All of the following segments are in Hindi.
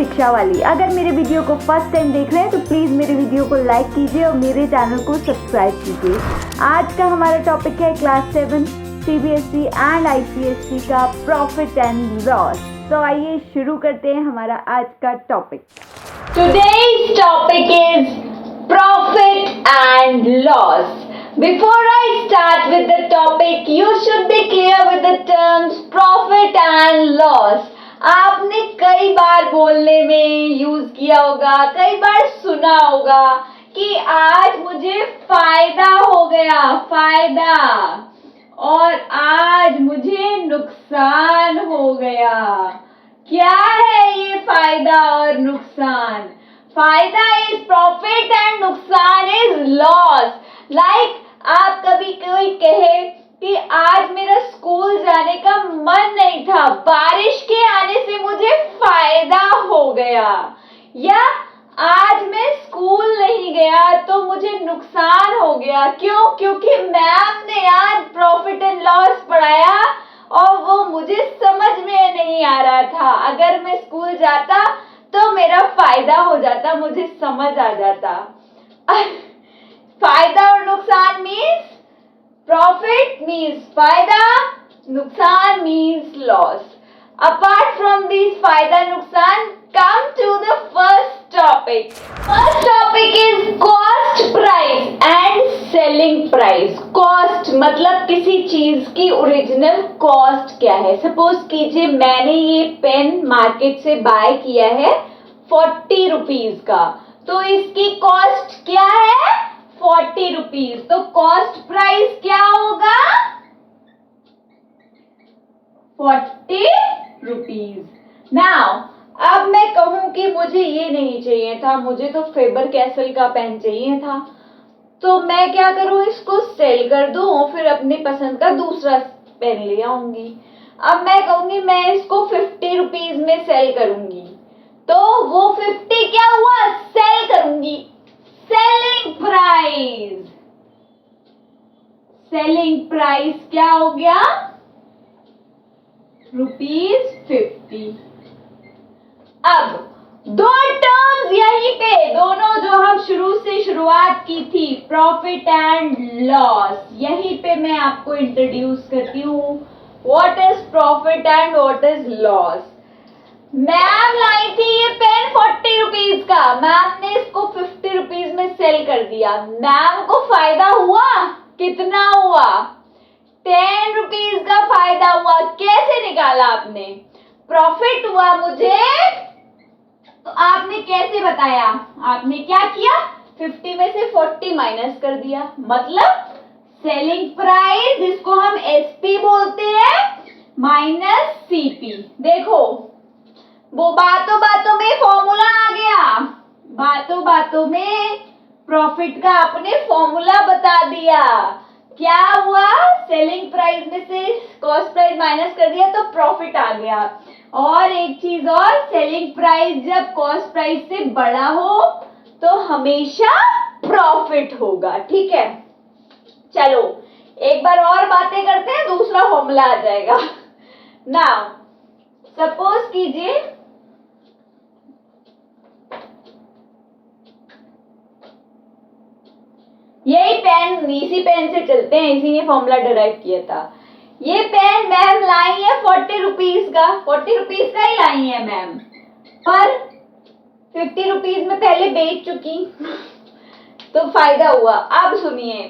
शिक्षा वाली। अगर मेरे वीडियो को फर्स्ट टाइम देख रहे हैं तो प्लीज़ मेरे वीडियो को लाइक कीजिए और मेरे चैनल को सब्सक्राइब कीजिए। आज का हमारा टॉपिक है क्लास 7 CBSE एंड ICSE का प्रॉफिट एंड लॉस। तो आइए शुरू करते हैं हमारा आज का topic. Today's topic is profit and loss. Before I start with the topic, you should be clear with the terms profit and loss. आपने कई बार बोलने में यूज किया होगा, कई बार सुना होगा कि आज मुझे फायदा हो गया, फायदा, और आज मुझे नुकसान हो गया। क्या है ये फायदा और नुकसान? फायदा इज प्रॉफिट एंड नुकसान इज लॉस। लाइक आप कभी कोई कहे कि आज मेरा स्कूल जाने का मन नहीं था, बारिश के आने से मुझे फायदा हो गया, या आज मैं स्कूल नहीं गया तो मुझे नुकसान हो गया। क्यों? क्योंकि मैम ने आज प्रॉफिट एंड लॉस पढ़ाया और वो मुझे समझ में नहीं आ रहा था। अगर मैं स्कूल जाता तो मेरा फायदा हो जाता, मुझे समझ आ जाता। फायदा और नुकसान मीन्स प्रॉफिट मीन्स फायदा, नुकसान means loss. Apart from this फायदा नुकसान, come to the first topic. First topic is cost price and selling price. Cost मतलब किसी चीज की ओरिजिनल कॉस्ट क्या है। सपोज कीजिए मैंने ये पेन मार्केट से बाय किया है 40 रुपीज का, तो इसकी कॉस्ट क्या है? 40 रुपीज। तो कॉस्ट प्राइस क्या होगा? 40 रुपीज। नाउ अब मैं कहूं कि मुझे ये नहीं चाहिए था, मुझे तो फेबर कैसल का पेन चाहिए था, तो मैं क्या करूं, इसको सेल कर दूं और फिर अपनी पसंद का दूसरा पेन ले आऊंगी। अब मैं कहूंगी मैं इसको 50 रुपीज में सेल करूंगी, तो वो 50 क्या हुआ? सेल करूंगी। सेलिंग प्राइस, सेलिंग प्राइस क्या हो गया? ₹50। अब दो टर्म्स यहीं पे, दोनों जो हम शुरू से शुरुआत की थी, प्रॉफिट एंड लॉस, यहीं पे मैं आपको इंट्रोड्यूस करती हूँ। What is profit and what is loss? Ma'am लाई थी ये पेन 40 रुपीज का, मैम ने इसको 50 रुपीज में सेल कर दिया। मैम को फायदा हुआ? कितना हुआ? 10 रुपीज का फायदा हुआ। कैसे निकाला आपने? प्रॉफिट हुआ मुझे, तो आपने कैसे बताया? आपने क्या किया? 50 में से 40 माइनस कर दिया, मतलब सेलिंग प्राइस, जिसको हम SP बोलते हैं, माइनस CP। देखो वो बातों बातों में फॉर्मूला आ गया, बातों बातों में प्रॉफिट का आपने फॉर्मूला बता दिया। क्या हुआ? सेलिंग प्राइस में से कॉस्ट प्राइस माइनस कर दिया तो प्रॉफिट आ गया। और एक चीज और, सेलिंग प्राइस जब कॉस्ट प्राइस से बड़ा हो तो हमेशा प्रॉफिट होगा। ठीक है, चलो एक बार और बातें करते हैं, दूसरा फॉर्मूला आ जाएगा। नाउ सपोज कीजिए यही पेन, इसी पेन से चलते हैं, इसी ने फॉर्मूला डिराइव किया था। ये पेन मैम लाई है 40 रुपीज का, 40 रुपीज का ही लाई है मैम, पर 50 रुपीज में पहले बेच चुकी तो फायदा हुआ। अब सुनिए,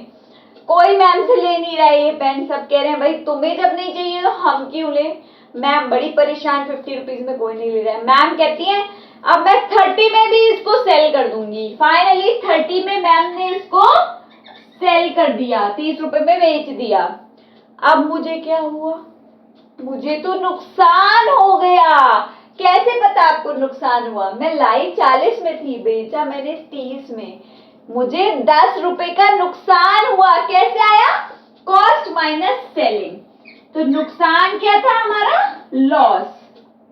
कोई मैम से ले नहीं रहा है ये पेन, सब कह रहे हैं भाई तुम्हें जब नहीं चाहिए तो हम क्यों ले। मैम बड़ी परेशान, 50 रुपीज में कोई नहीं ले रहा है। मैम कहती है अब मैं 30 में भी इसको सेल कर दूंगी। फाइनली 30 में मैम ने इसको सेल कर दिया, 30 रुपए में बेच दिया। अब मुझे क्या हुआ? मुझे तो नुकसान हो गया। कैसे पता आपको नुकसान हुआ? मैं लाई 40 में थी, बेचा मैंने 30 में, मुझे 10 रुपए का नुकसान हुआ। कैसे आया? Cost minus selling. तो नुकसान क्या था हमारा? लॉस।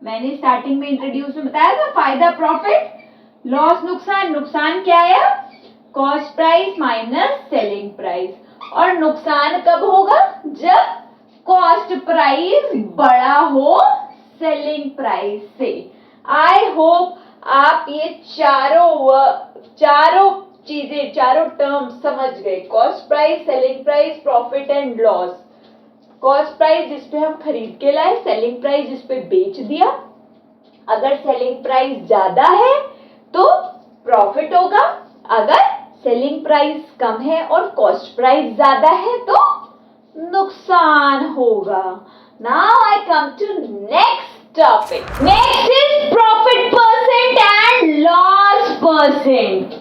मैंने स्टार्टिंग में इंट्रोड्यूस में बताया था, फायदा प्रॉफिट, लॉस नुकसान। नुकसान क्या आया? Cost price minus selling price. और नुकसान कब होगा? जब कॉस्ट प्राइस बड़ा हो सेलिंग प्राइस से। आई होप आप ये चारों चीजें, चारों टर्म समझ गए। Cost price, selling price, profit and loss. Cost price जिस पे हम खरीद के लाए, सेलिंग प्राइस जिस पे बेच दिया। अगर सेलिंग प्राइस ज्यादा है तो प्रॉफिट होगा, अगर सेलिंग प्राइस कम है और कॉस्ट प्राइस ज्यादा है तो नुकसान होगा। Now I come to next topic. Next is profit percent and loss percent.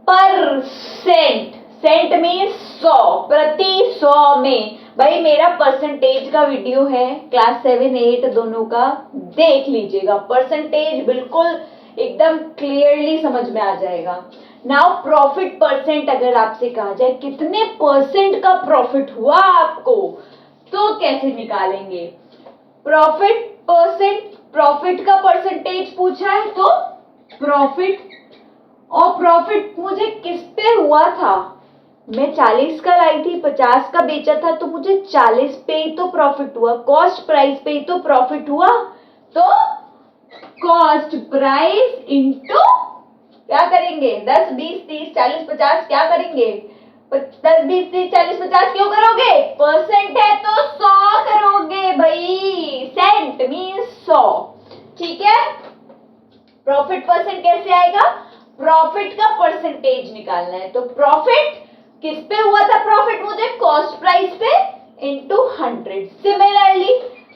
Percent cent means 100, प्रति 100 में। भाई मेरा परसेंटेज का वीडियो है क्लास 7, 8 दोनों का, देख लीजिएगा। परसेंटेज बिल्कुल एकदम क्लियरली समझ में आ जाएगा। नाउ प्रॉफिट परसेंट अगर आपसे कहा जाए कितने परसेंट का प्रॉफिट हुआ आपको, तो कैसे निकालेंगे? प्रॉफिट परसेंट, प्रॉफिट का परसेंटेज पूछा है तो प्रॉफिट, और प्रॉफिट मुझे किस पे हुआ था? मैं 40 का लाई थी, 50 का बेचा था, तो मुझे 40 पे ही तो प्रॉफिट हुआ। कॉस्ट प्राइस पे ही तो प्रॉफिट हुआ, तो कॉस्ट प्राइस इंटू क्या करेंगे? 10, 20, 30, 40, 50 क्या करेंगे? 10, 20, 30, 40, 50 क्यों करोगे? परसेंट है तो 100 करोगे भाई। Cent means 100। ठीक है, प्रॉफिट परसेंट कैसे आएगा? प्रॉफिट का परसेंटेज निकालना है, तो प्रॉफिट किस पे हुआ था? प्रॉफिट मुझे कॉस्ट प्राइस पे इंटू 100। सिमिलरली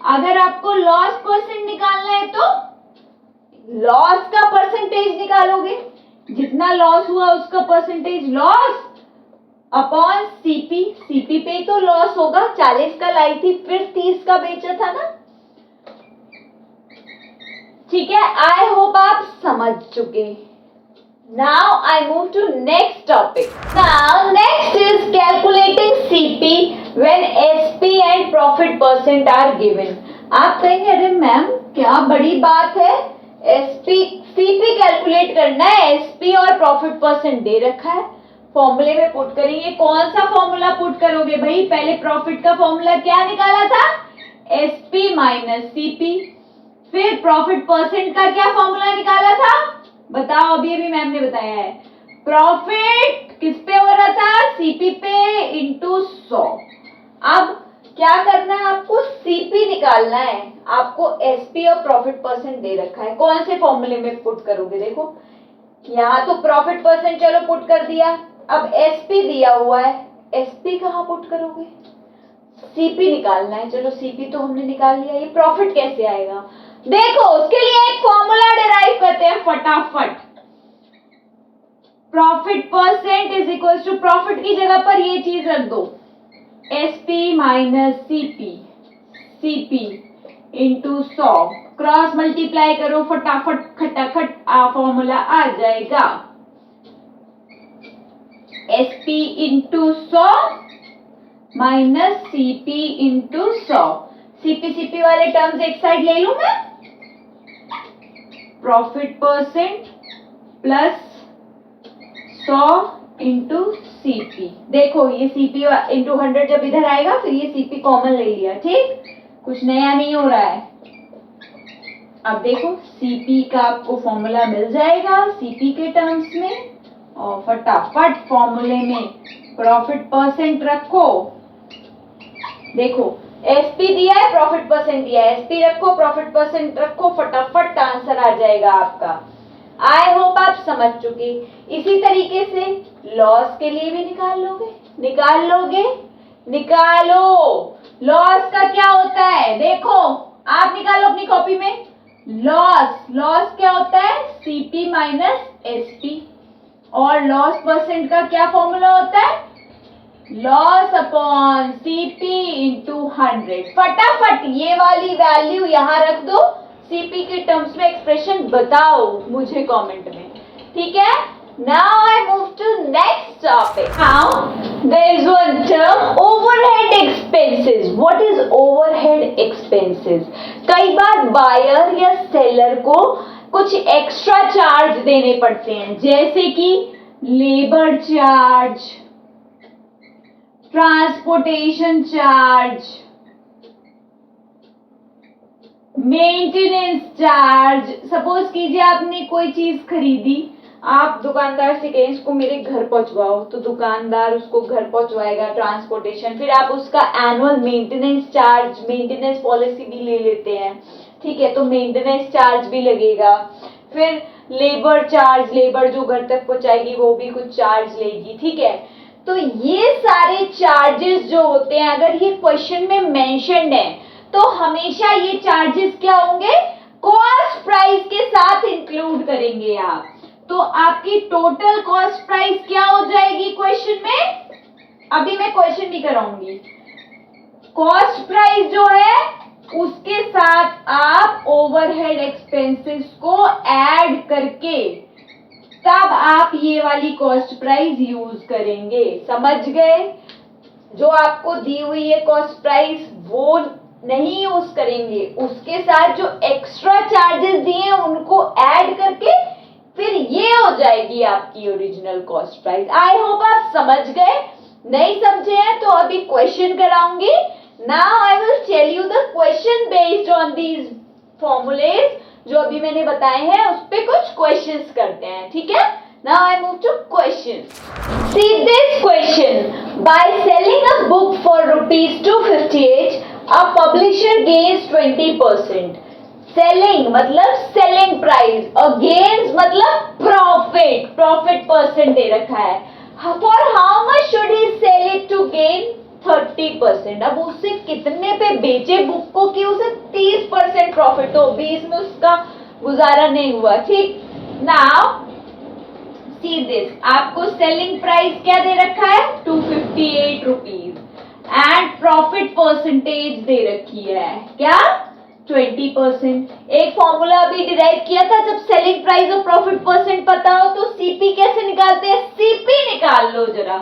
अगर आपको लॉस परसेंट निकालना है तो लॉस का परसेंटेज निकालोगे, जितना लॉस हुआ उसका percentage, loss upon CP. CP पे तो लॉस होगा, 40 का लाई थी फिर 30 का बेचा था ना। ठीक है, आई होप आप समझ चुके। Now I move to next topic. Now next is calculating CP when SP and profit percent are given. आप कहेंगे अरे मैम क्या बड़ी बात है, SP CP कैलकुलेट करना है, SP और प्रॉफिट परसेंट दे रखा है, फॉर्मूले में पुट करेंगे। कौन सा फॉर्मूला पुट करोगे भाई? पहले प्रॉफिट का फॉर्मूला क्या निकाला था? SP minus CP। फिर प्रॉफिट परसेंट का क्या फॉर्मूला निकाला था? बताओ, अभी अभी मैम ने बताया है। प्रॉफिट किस पे हो रहा था? सीपी पे इंटू 100। अब क्या करना है आपको? सीपी निकालना है। आपको एसपी और प्रॉफिट परसेंट दे रखा है, कौन से फॉर्मूले में पुट करोगे? देखो यहाँ तो प्रॉफिट परसेंट चलो पुट कर दिया, अब एसपी दिया हुआ है, एसपी कहाँ पुट करोगे? सीपी निकालना है। चलो सीपी तो हमने निकाल लिया, ये प्रॉफिट कैसे आएगा? देखो उसके लिए एक फॉर्मूला डिराइव करते हैं फटाफट। Profit percent is equal to, profit की जगह पर ये चीज रख दो, SP minus CP, CP into 100, cross multiply करो फटाफट, खटाखट फॉर्मूला आ जाएगा। SP into 100 minus CP into 100। CP CP वाले टर्म्स एक साइड ले लूं मैं, profit percent plus 100 into CP. देखो ये सीपी इंटू 100 जब इधर आएगा फिर ये सीपी कॉमन ले लिया, ठीक, कुछ नया नहीं हो रहा है। अब देखो सीपी का आपको फॉर्मूला मिल जाएगा सीपी के टर्म्स में, और फटाफट फॉर्मूले में प्रॉफिट परसेंट रखो। देखो एसपी दिया है, प्रॉफिट परसेंट दिया है, एसपी रखो, प्रॉफिट परसेंट रखो, फटाफट आंसर आ जाएगा आपका। आई होप आप समझ चुके। इसी तरीके से लॉस के लिए भी निकाल लोगे, निकाल लोगे, निकालो। लॉस का क्या होता है? देखो आप निकालो अपनी कॉपी में। लॉस क्या होता है? CP minus SP. और लॉस परसेंट का क्या फॉर्मूला होता है? Loss upon CP into 100। फटाफट ये वाली वैल्यू यहां रख दो, सीपी के टर्म्स में एक्सप्रेशन बताओ मुझे कमेंट में, ठीक है। Now I move to next topic. Now there is one term, overhead expenses. What is overhead expenses? कई बार बायर या सेलर को कुछ एक्स्ट्रा चार्ज देने पड़ते हैं, जैसे कि labour charge, transportation charge, maintenance charge, suppose कीजिए आपने कोई चीज खरीदी, आप दुकानदार से कहें इसको मेरे घर पहुंचवाओ, तो दुकानदार उसको घर पहुंचवाएगा, ट्रांसपोर्टेशन, फिर आप उसका annual maintenance charge, maintenance policy भी ले लेते हैं, ठीक है, तो मेंटेनेंस चार्ज भी लगेगा। फिर लेबर चार्ज, लेबर जो घर तक पहुंचाएगी वो भी कुछ चार्ज लेगी, ठीक है। तो ये सारे चार्जेस जो होते हैं, अगर ये क्वेश्चन में मेंशन्ड है तो हमेशा ये चार्जेस क्या होंगे, कॉस्ट प्राइस के साथ इंक्लूड करेंगे आप। तो आपकी टोटल कॉस्ट प्राइस क्या हो जाएगी क्वेश्चन में, अभी मैं क्वेश्चन भी कराऊंगी। कॉस्ट प्राइस जो है उसके साथ आप ओवरहेड एक्सपेंसेस को ऐड करके तब आप ये वाली कॉस्ट प्राइस यूज करेंगे, समझ गए। जो आपको दी हुई है कॉस्ट प्राइस वो नहीं यूज करेंगे, उसके साथ जो एक्स्ट्रा चार्जेस दिए हैं उनको ऐड करके फिर ये हो जाएगी आपकी original cost price. I hope आप समझ गए, नहीं समझे हैं तो अभी क्वेश्चन कराऊंगी। Now I will tell you the question based on these formulae, जो अभी मैंने बताए हैं उस पे कुछ क्वेश्चंस करते हैं, ठीक है। Now I move to question. See this question, by selling a book for ₹258 a publisher gains 20%. Selling मतलब सेलिंग प्राइस और गेन्स मतलब प्रॉफिट, प्रॉफिट परसेंट दे रखा है। For how much should he sell it to gain 30%। अब उससे कितने पे बेचे बुक को कि उसे 30% प्रॉफिट हो, 20 में उसका गुजारा नहीं हुआ, ठीक। नाउ सी दिस, आपको सेलिंग प्राइस क्या दे रखा है, 258 रुपीज एंड प्रॉफिट परसेंटेज दे रखी है क्या, 20%। एक फॉर्मूला अभी डिराइव किया था, जब सेलिंग प्राइस और प्रॉफिट परसेंट पता हो तो सीपी कैसे निकालते हैं, सीपी निकाल लो जरा।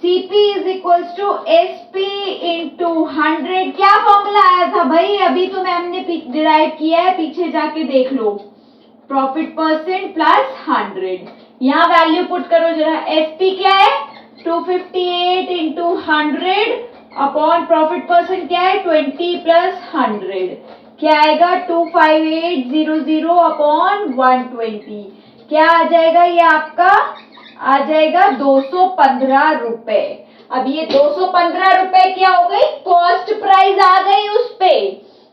CP is equals to SP into 100। क्या फॉर्मूला आया था भाई, अभी तो मैम ने डिराइव किया है, पीछे जाके देख लो। प्रॉफिट परसेंट प्लस 100, यहाँ वैल्यू पुट करो जरा। एसपी क्या है, 258 इंटू 100 अपॉन प्रॉफिट परसेंट क्या है, 20 प्लस 100, क्या आएगा 25800 अपॉन 120, क्या आ जाएगा, ये आपका आ जाएगा 215 रुपए। अब ये 215 रुपए क्या हो गई, कॉस्ट प्राइस आ गई, उस पे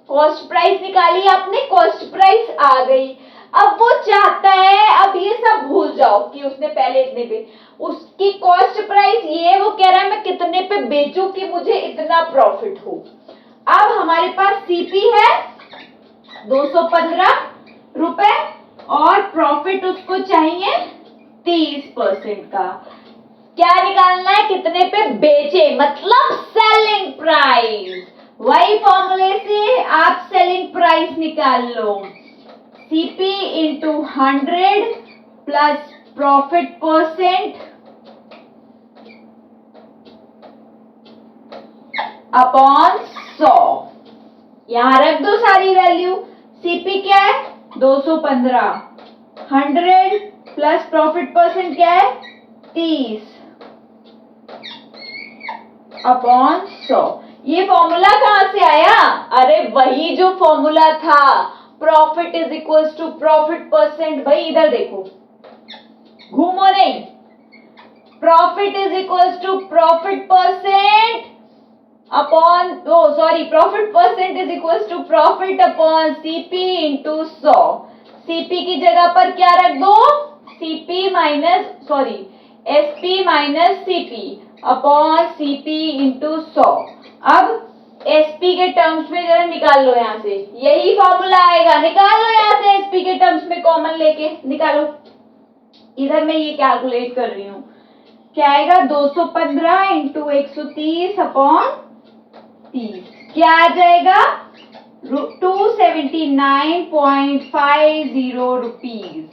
कॉस्ट प्राइस निकाली आपने, कॉस्ट प्राइस आ गई। अब वो चाहता है, अब ये सब भूल जाओ कि उसने पहले इतने पे, उसकी कॉस्ट प्राइस ये, वो कह रहा है मैं कितने पे बेचूं कि मुझे इतना प्रॉफिट हो। अब हमारे पास सीपी है 215 रुपए और प्रॉफिट उसको चाहिए 30% का। क्या निकालना है, कितने पे बेचे, मतलब सेलिंग प्राइस। वही फॉर्मूले से आप सेलिंग प्राइस निकाल लो, CP into 100 plus profit percent upon 100। यहां रख दो सारी वैल्यू। सीपी क्या है 215, 100 प्लस प्रॉफिट परसेंट क्या है 30 अपॉन 100। ये फॉर्मूला कहां से आया, अरे वही जो फॉर्मूला था, profit is equals to profit percent. भाई इधर देखो, घूमो नहीं, profit is equals to profit percent upon, profit percent is equals to profit upon CP into 100। CP की जगह पर क्या रख दो, CP minus SP minus CP upon CP into 100। अब एसपी के टर्म्स में जरा निकाल लो, यहां से यही फॉर्मूला आएगा, निकाल लो यहां से एसपी के टर्म्स में कॉमन लेके निकालो। इधर मैं ये कैलकुलेट कर रही हूं, क्या आएगा 215 इंटू 130 अपॉन 30, क्या आ जाएगा 279.50 रुपीज।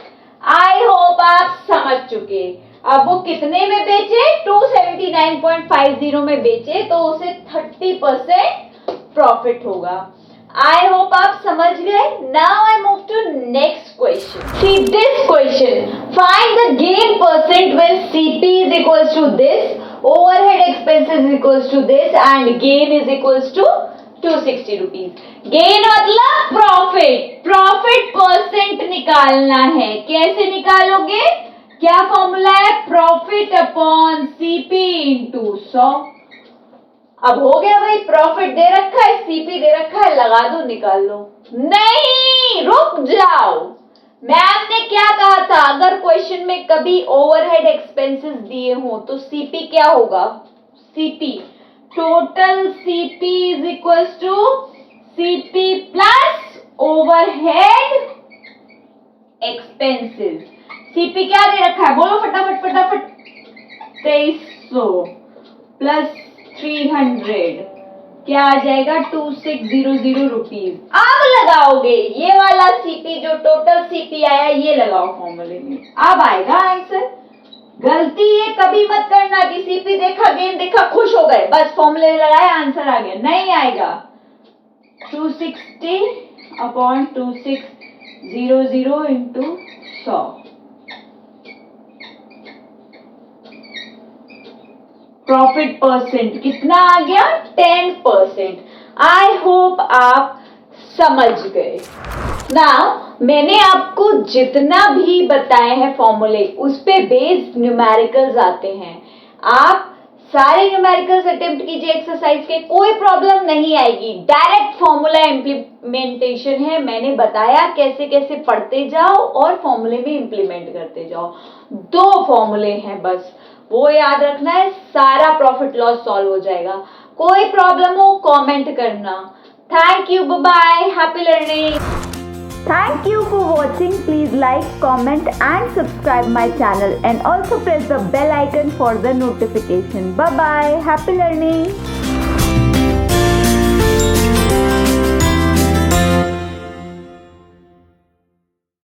आई होप आप समझ चुके। अब वो कितने में बेचे, 279.50 में बेचे, तो उसे 30% प्रॉफिट होगा। आई होप आप समझ गए। Now I move to next question. See this question, find the gain percent when CP is equals to this, overhead expenses is equals to this and gain is equals to 260 rupees. Gain मतलब प्रॉफिट, प्रॉफिट परसेंट निकालना है। कैसे निकालोगे? क्या फॉर्मूला है? Profit upon CP into 100। अब हो गया भाई, प्रॉफिट दे रखा है, सीपी दे रखा है, लगा दो, निकाल लो। नहीं, रुक जाओ। मैम ने क्या कहा था? अगर क्वेश्चन में कभी ओवरहेड एक्सपेंसेस दिए हो तो सीपी क्या होगा? CP, total CP is equal to CP plus overhead expenses. CP क्या दे रखा है? बोलो फटाफट फटाफट। 2300 प्लस 300 क्या आ जाएगा? 2600 रुपीज। अब लगाओगे ये वाला सीपी, जो टोटल सीपी आया, ये लगाओ फॉर्मूले में, अब आएगा आंसर। गलती ये कभी मत करना कि सीपी देखा, गेन देखा, खुश हो गए, बस फॉर्मूले लगाया, आंसर आ गया। नहीं आएगा। 260 अपॉन 2600 इंटू 100। प्रॉफिट परसेंट कितना आ गया? 10%। आई होप आप समझ गए ना। मैंने आपको जितना भी बताए हैं फॉर्मूले, उस पे बेस्ड न्यूमेरिकल्स आते हैं। आप सारे न्यूमेरिकल्स अटेम्प्ट कीजिए एक्सरसाइज के, कोई प्रॉब्लम नहीं आएगी। डायरेक्ट फॉर्मूला इंप्लीमेंटेशन है। मैंने बताया कैसे कैसे पढ़ते जाओ और फॉर्मूले में इंप्लीमेंट करते जाओ। 2 फॉर्मूले हैं बस, वो याद रखना है, सारा प्रॉफिट लॉस सॉल्व हो जाएगा। कोई प्रॉब्लम हो कमेंट करना। Thank you, bye bye, happy learning. Thank you for watching. Please like, comment and subscribe my channel and also press the bell icon for the notification. Bye bye. Happy learning.